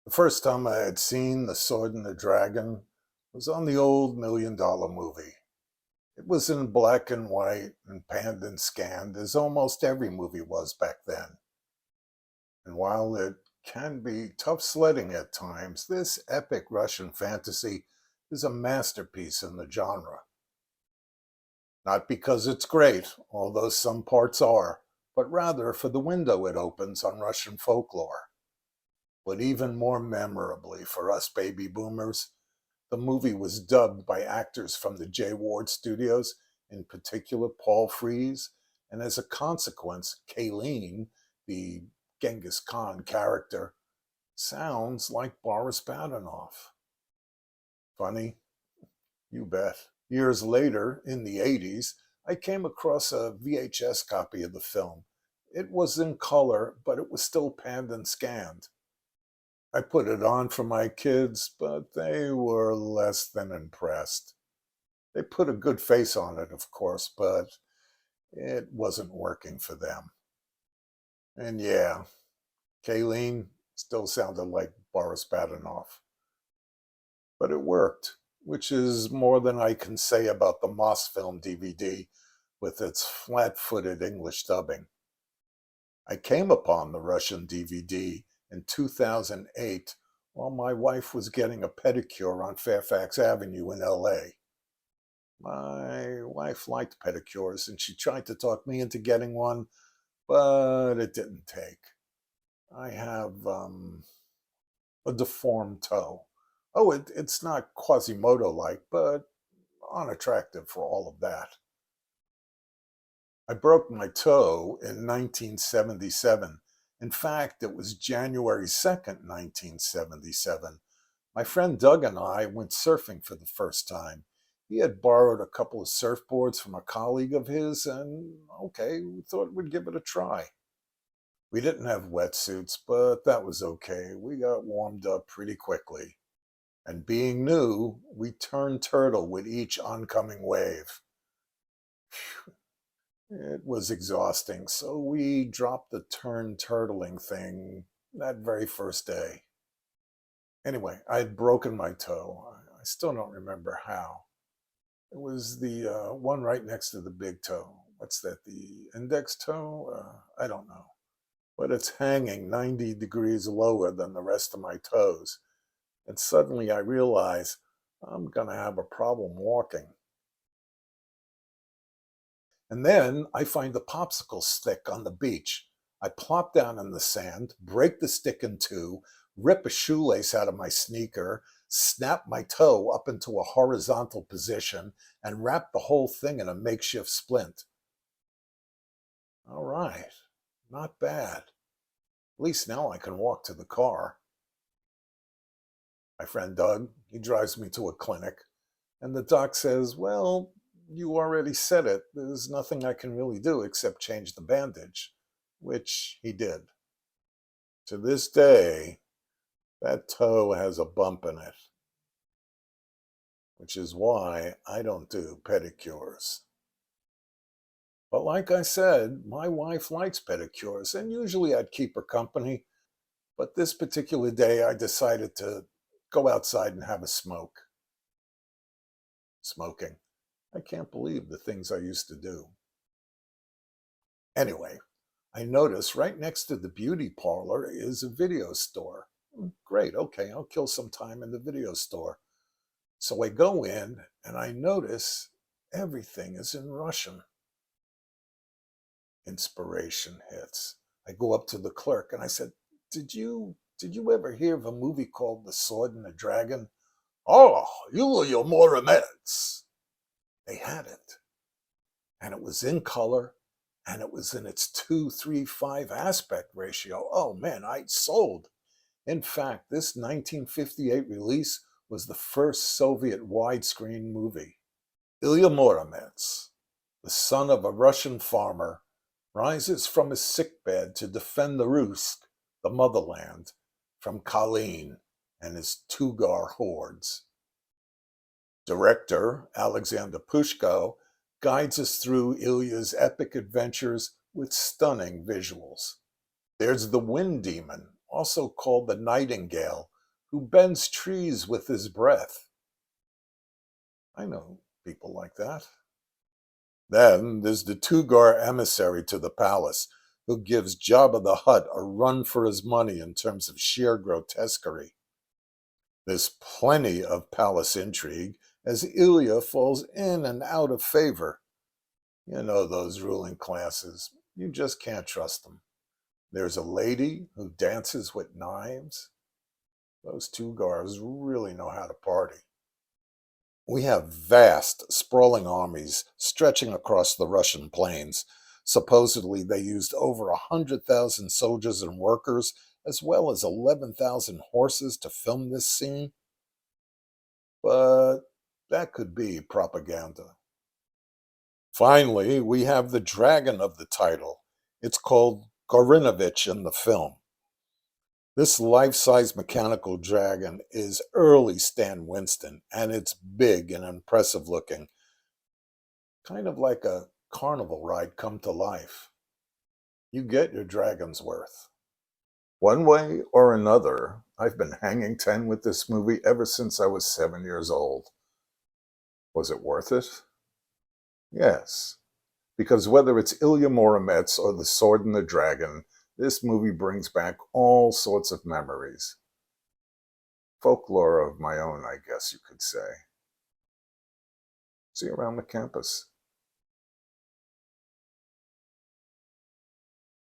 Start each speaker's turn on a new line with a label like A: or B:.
A: The first time I had seen The Sword and the Dragon was on the old $1 Million Movie. It was in black and white and panned and scanned, as almost every movie was back then. And while it can be tough sledding at times, this epic Russian fantasy is a masterpiece in the genre. Not because it's great, although some parts are, but rather for the window it opens on Russian folklore. But even more memorably for us baby boomers, the movie was dubbed by actors from the J. Ward Studios, in particular Paul Frees, and as a consequence, Kayleen, the Genghis Khan character, sounds like Boris Badenov. Funny? You bet. Years later, in the 80s, I came across a VHS copy of the film. It was in color, but it was still panned and scanned. I put it on for my kids, but they were less than impressed. They put a good face on it, of course, but it wasn't working for them. And yeah, Kayleen still sounded like Boris Badenov. But it worked, which is more than I can say about the Mosfilm DVD with its flat footed English dubbing. I came upon the Russian DVD in 2008 while my wife was getting a pedicure on Fairfax Avenue in LA. My wife liked pedicures and she tried to talk me into getting one, but it didn't take. I have a deformed toe. Oh, it's not Quasimodo like, but unattractive for all of that. I broke my toe in 1977. In fact, it was January 2nd, 1977. My friend Doug and I went surfing for the first time. He had borrowed a couple of surfboards from a colleague of his, and okay, we thought we'd give it a try. We didn't have wetsuits, but that was okay. We got warmed up pretty quickly. And being new, we turned turtle with each oncoming wave. It was exhausting, so we dropped the turn turtling thing that very first day. Anyway, I had broken my toe. I still don't remember how. It was the one right next to the big toe. What's that, the index toe? I don't know. But it's hanging 90 degrees lower than the rest of my toes. And suddenly I realize I'm going to have a problem walking. And then I find a popsicle stick on the beach. I plop down in the sand, break the stick in two, rip a shoelace out of my sneaker, snap my toe up into a horizontal position, and wrap the whole thing in a makeshift splint. All right, not bad. At least now I can walk to the car. My friend Doug, he drives me to a clinic, and the doc says, well, you already said it. There's nothing I can really do except change the bandage, which he did. To this day, that toe has a bump in it, which is why I don't do pedicures. But like I said, my wife likes pedicures, and usually I'd keep her company. But this particular day, I decided to go outside and have a smoke. Smoking. I can't believe the things I used to do. Anyway, I notice right next to the beauty parlor is a video store. Great, okay, I'll kill some time in the video store. So I go in and I notice everything is in Russian. Inspiration hits. I go up to the clerk and I said, Did you ever hear of a movie called The Sword and the Dragon? Oh, Yulia Moramets. They had it. And it was in color and it was in its 2:3:5 aspect ratio. Oh man, I sold. In fact, this 1958 release was the first Soviet widescreen movie. Ilya Muromets, the son of a Russian farmer, rises from his sickbed to defend the Rus, the motherland, from Kalin and his Tugar hordes. Director Alexander Pushko guides us through Ilya's epic adventures with stunning visuals. There's the Wind Demon, also called the Nightingale, who bends trees with his breath. I know people like that. Then there's the Tugar emissary to the palace, who gives Jabba the Hutt a run for his money in terms of sheer grotesquerie. There's plenty of palace intrigue as Ilya falls in and out of favor. You know those ruling classes. You just can't trust them. There's a lady who dances with knives. Those Tugars really know how to party. We have vast, sprawling armies stretching across the Russian plains. Supposedly, they used over 100,000 soldiers and workers, as well as 11,000 horses to film this scene. But that could be propaganda. Finally, we have the dragon of the title. It's called Gorinovich in the film. This life-size mechanical dragon is early Stan Winston, and it's big and impressive looking, kind of like a carnival ride come to life. You get your dragon's worth. One way or another, I've been hanging 10 with this movie ever since I was 7 years old. Was it worth it? Yes. Because whether it's Ilya Muromets or The Sword and the Dragon, this movie brings back all sorts of memories. Folklore of my own, I guess you could say. See you around the campus.